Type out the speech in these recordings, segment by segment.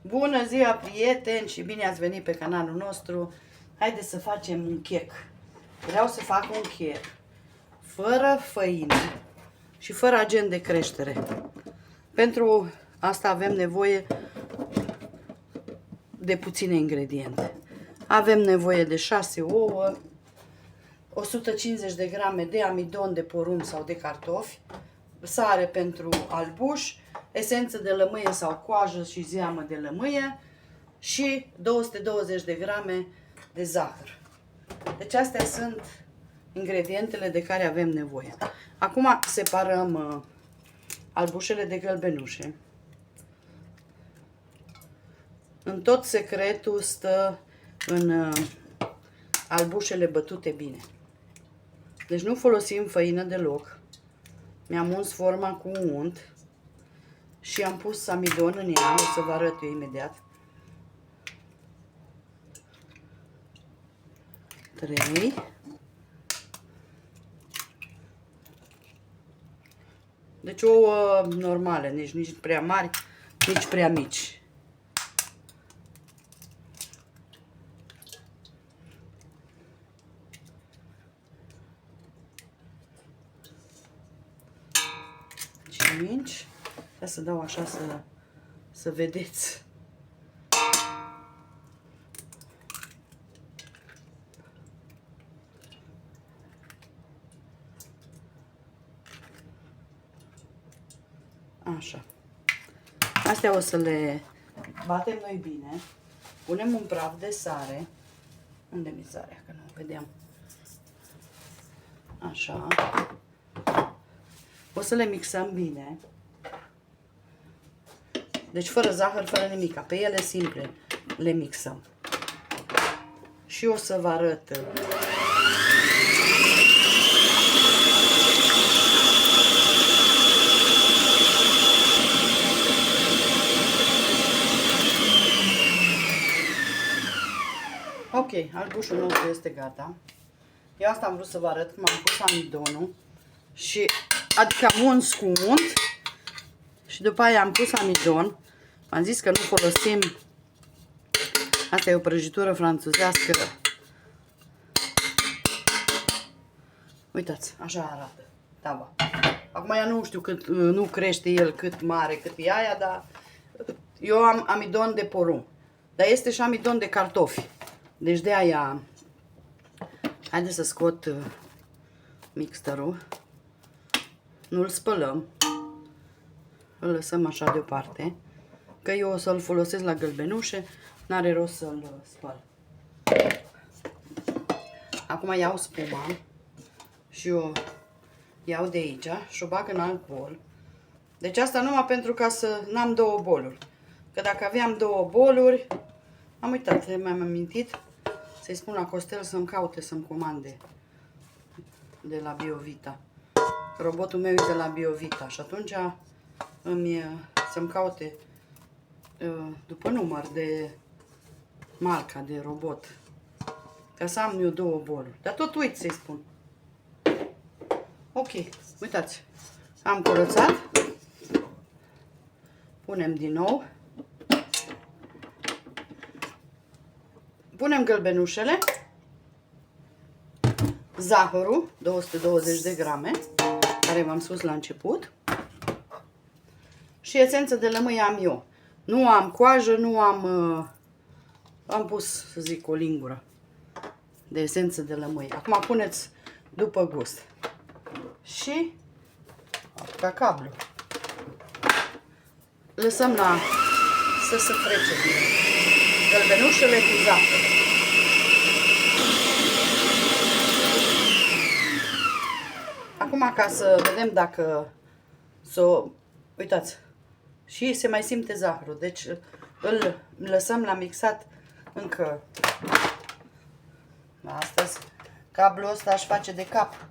Bună ziua, prieteni, și bine ați venit pe canalul nostru. Haideți să facem un chec. Vreau să fac un chec fără făină și fără agent de creștere. Pentru asta avem nevoie de puține ingrediente. Avem nevoie de 6 ouă, 150 de grame de amidon de porumb sau de cartofi, sare pentru albuș, esență de lămâie sau coajă și zeamă de lămâie și 220 de grame de zahăr. Deci astea sunt ingredientele de care avem nevoie. Acum separăm albușele de gălbenușe. În tot secretul stă în albușele bătute bine. Deci nu folosim făină deloc. Mi-am uns forma cu un unt și am pus amidon în ea, o să vă arăt eu imediat. 3. Deci ouă normale, nici prea mari, nici prea mici. 5. Hai să dau așa să vedeți. Așa. Astea o să le batem noi bine. Punem un praf de sare. Unde mi sarea? Că nu o vedeam. Așa. O să le mixăm bine. Deci fără zahăr, fără nimic. Pe ele simple le mixăm. Și o să vă arăt. Ok, albușul nostru este gata. Eu asta am vrut să vă arăt, cum am pus amidonul și adică am uns cu unt și după aia am pus amidon. Am zis că nu folosim. Asta e o prăjitură franțuzească. Uitați, așa arată tava. Acum ea nu știu cât, nu crește el cât mare, cât e aia, dar eu am amidon de porumb. Dar este și amidon de cartofi. Deci de aia. Haideți să scot mixerul. Nu-l spălăm. Îl lăsăm așa deoparte. Că eu o să-l folosesc la gălbenușe. N-are rost să-l spăl. Acum iau spuma. Și o iau de aici. Și o bag în alt bol. Deci asta numai pentru ca să n-am două boluri. Că dacă aveam două boluri. Am uitat, mi-am amintit. Să-i spun la Costel să-mi caute, să-mi comande de la Biovita. Robotul meu e de la Biovita și atunci să-mi caute după număr de marca de robot. Ca să am eu două boluri. Dar tot uit să-i spun. Ok, uitați. Am curățat. Punem din nou. Punem gălbenușele, zahărul, 220 de grame, care v-am spus la început, și esență de lămâie am eu. Nu am coajă, nu am, am pus, să zic, o lingură de esență de lămâie. Acum puneți după gust. Și ca cablu. Lăsăm să se frece bine. Gălbenușele cu zahăr. Acum ca să vedem dacă uitați, și se mai simte zahărul. Deci îl lăsăm la mixat încă. Astăzi cablul ăsta își face de cap.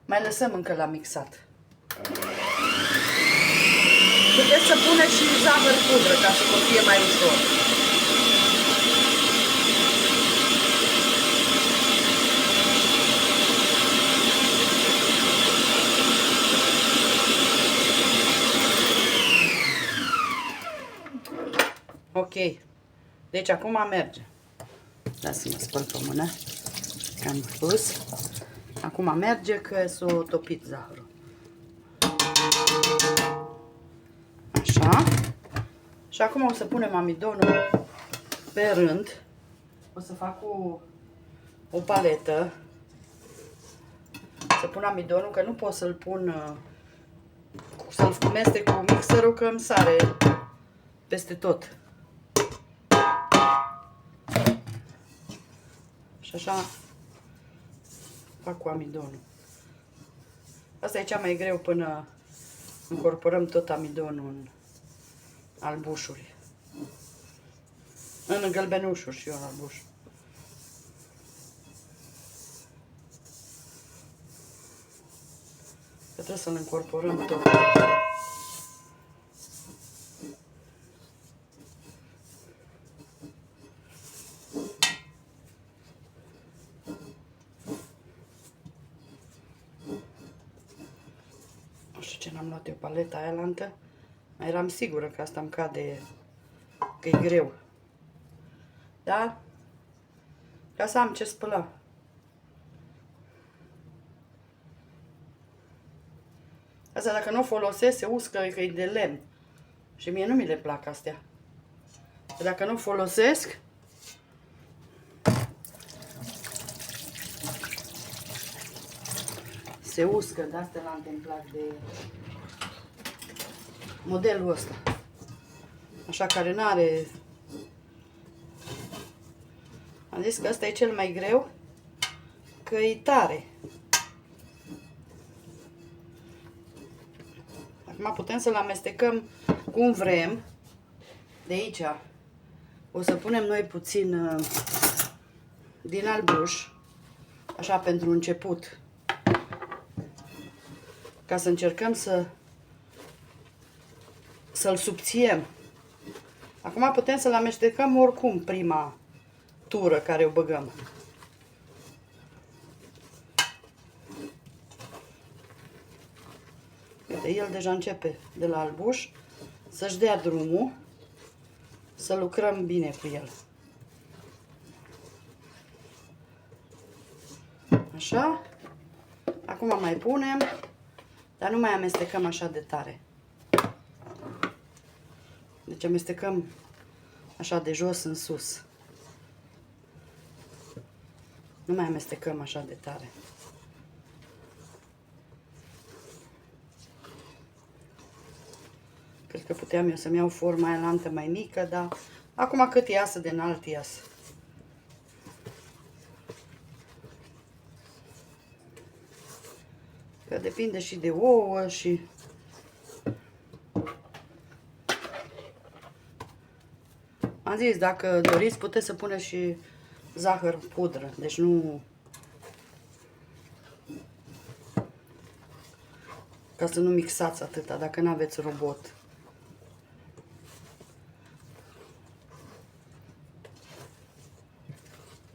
Mai lăsăm încă la mixat. Puteți să puneți și zahăr pudră ca să vă fie mai ușor. Ok. Deci acum merge. Lasă-mă spăl pe mână. Că am pus. Acum merge că s-a topit zahărul. Așa. Și acum o să punem amidonul pe rând. O să fac o paletă. Să pun amidonul, că nu pot să-l pun, să-l mestec cu mixerul, că îmi sare peste tot. Și așa fac cu amidonul. Asta e cea mai greu până încorporăm tot amidonul în albușuri. În gălbenușuri și eu în albuș. Că trebuie să-l încorporăm tot. Nu știu ce n-am luat eu paleta aia lantă. Mai eram sigură că asta îmi cade, că e greu. Da? Ca să am ce spăla. Asta dacă nu o folosesc, se uscă, că e de lemn. Și mie nu mi le plac astea. Dacă nu o folosesc, se uscă. De astea la îmi plac de modelul ăsta. Așa, care n-are... Am zis că ăsta e cel mai greu, că e tare. Acum putem să-l amestecăm cum vrem. De aici o să punem noi puțin din albuș, așa pentru început, ca să încercăm să-l subțiem. Acum putem să-l amestecăm oricum prima tură care o băgăm. Uite, el deja începe de la albuș să-și dea drumul, să lucrăm bine cu el. Așa. Acum mai punem, dar nu mai amestecăm așa de tare. Deci amestecăm așa de jos în sus. Nu mai amestecăm așa de tare. Cred că puteam eu să-mi iau forma aia lantă mai mică, dar acum cât iasă de înalt iasă. Că depinde și de ouă și... Am zis, dacă doriți, puteți să puneți și zahăr pudră. Deci nu... Ca să nu mixați atâta, dacă nu aveți robot.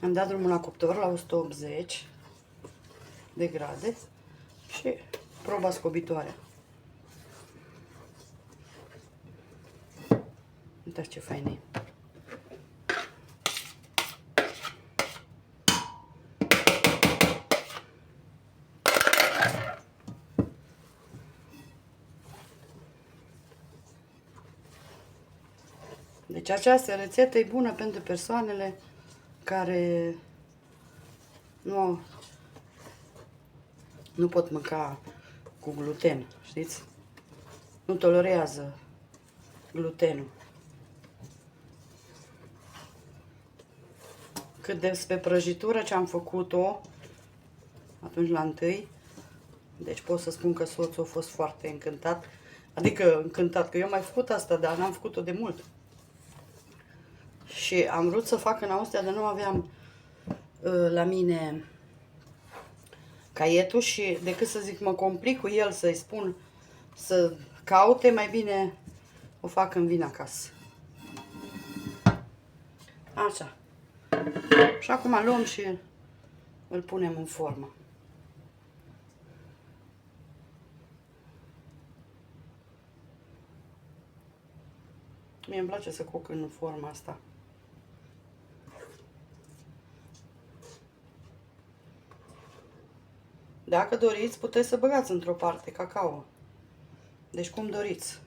Am dat drumul la cuptor la 180 de grade și proba scobitoarea. Uitați ce fain e. Deci această rețetă e bună pentru persoanele care nu pot mânca cu gluten, știți? Nu tolerează glutenul. Cât despre prăjitură, ce am făcut-o atunci la întâi, deci pot să spun că soțul a fost foarte încântat. Adică încântat, că eu am mai făcut asta, dar n-am făcut-o de mult. Și am vrut să fac în Austria, dar nu aveam la mine caietul și decât să zic mă complic cu el, să-i spun să caute, mai bine o fac când vin acasă. Așa. Și acum luăm și îl punem în formă. Mie îmi place să coc în forma asta. Dacă doriți, puteți să băgați într-o parte cacao. Deci cum doriți.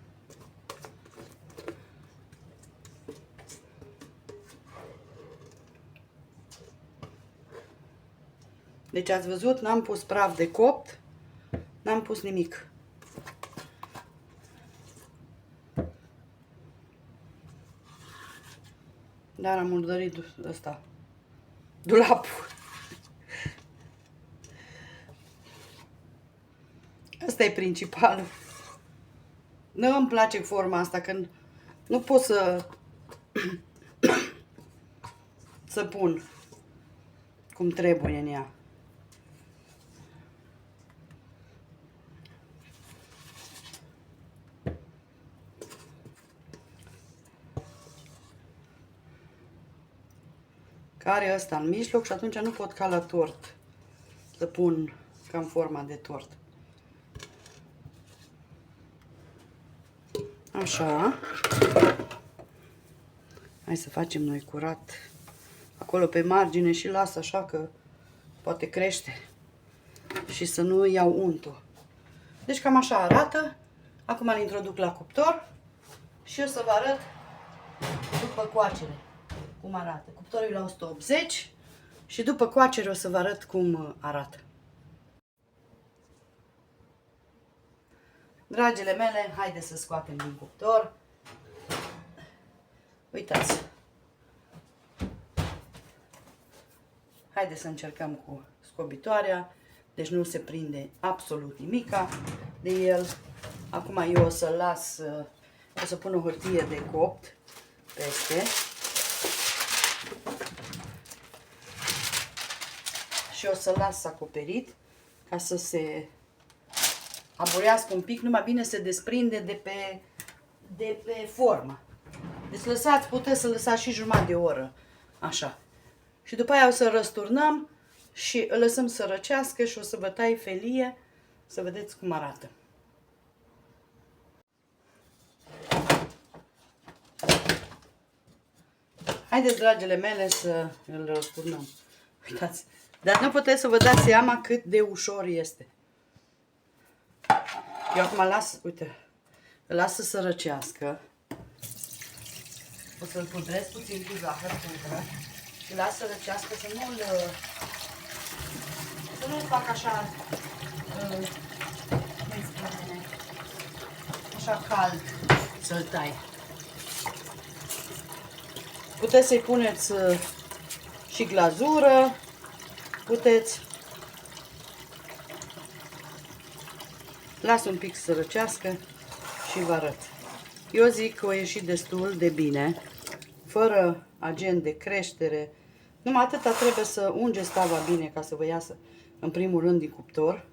Deci ați văzut, n-am pus praf de copt, n-am pus nimic. Dar am murdărit ăsta, dulapul. Asta e principalul. Nu îmi place forma asta, că nu pot să pun cum trebuie în ea. Care ăsta în mijloc și atunci nu pot ca la tort să pun ca în forma de tort. Așa. Hai să facem noi curat acolo pe margine și las așa că poate crește și să nu iau untul. Deci cam așa arată. Acum îl introduc la cuptor și o să vă arăt după coacere cum arată. Cuptorul e la 180 și după coacere o să vă arăt cum arată. Dragile mele, haideți să scoatem din cuptor. Uitați. Haideți să încercăm cu scobitoarea. Deci nu se prinde absolut nimica de el. Acum eu o să las, o să pun o hârtie de copt peste. Și o să las acoperit ca să se aburească un pic, numai bine se desprinde de pe formă. Deci lăsați, puteți să lăsați și jumătate de oră, așa. Și după aia o să răsturnăm și îl lăsăm să răcească și o să vă tai felie să vedeți cum arată. Haideți, dragile mele, să îl răsturnăm. Uitați, dar nu puteți să vă dați seama cât de ușor este. Eu acum las, uite, îl las să răcească. O să-l pudrez puțin cu zahăr pudră și las să răcească, să nu-l fac așa, așa cald să-l tai. Puteți să-i puneți și glazură, puteți. Las un pic să răcească și vă arăt. Eu zic că o ieși destul de bine, fără agent de creștere. Numai atâta trebuie să ungeți tava bine ca să vă iasă în primul rând din cuptor.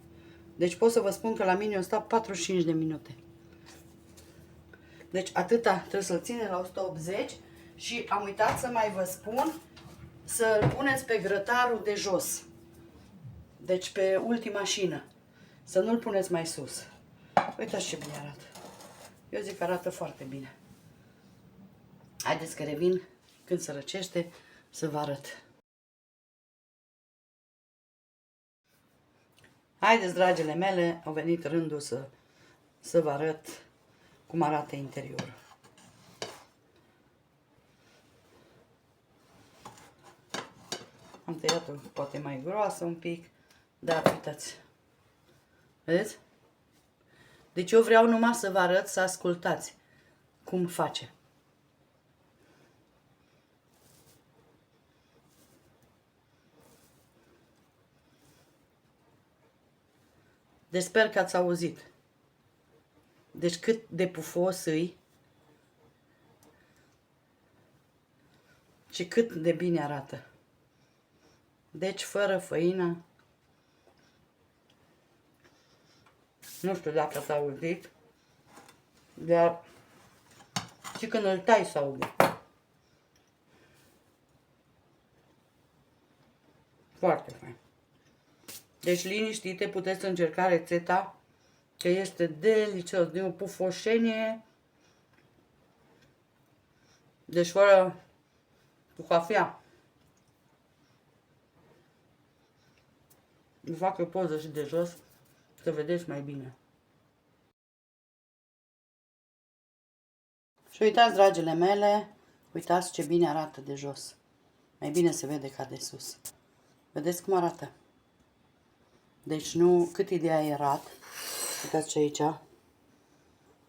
Deci pot să vă spun că la mine o sta 45 de minute. Deci atâta trebuie să-l ține la 180 și am uitat să mai vă spun să-l puneți pe grătarul de jos. Deci pe ultima șină. Să nu-l puneți mai sus. Uitați ce bine arată. Eu zic că arată foarte bine. Haideți că revin când se răcește să vă arăt. Haideți, dragile mele, au venit rândul să vă arăt cum arată interiorul. Am tăiat-o poate mai groasă un pic, dar uitați. Vedeți? Deci eu vreau numai să vă arăt, să ascultați cum face. Deci sper că ați auzit. Deci cât de pufos îi și cât de bine arată. Deci fără făină. Nu știu dacă s-a auzit, dar și când îl tai s-a auzit. Foarte fain. Deci liniștite, puteți încerca rețeta, că este delicios, de o pufoșenie Deci fără cu cafea. Îmi fac o poză și de jos, să vedeți mai bine. Și uitați, dragile mele, uitați ce bine arată de jos. Mai bine se vede ca de sus. Vedeți cum arată? Deci nu, cât e de aerat. Uitați ce aici.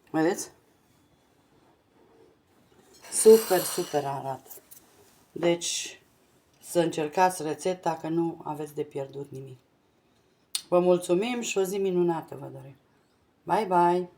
Vedeți? Super, super arată. Deci, să încercați rețeta, că nu aveți de pierdut nimic. Vă mulțumim și o zi minunată vă dorim. Bye, bye!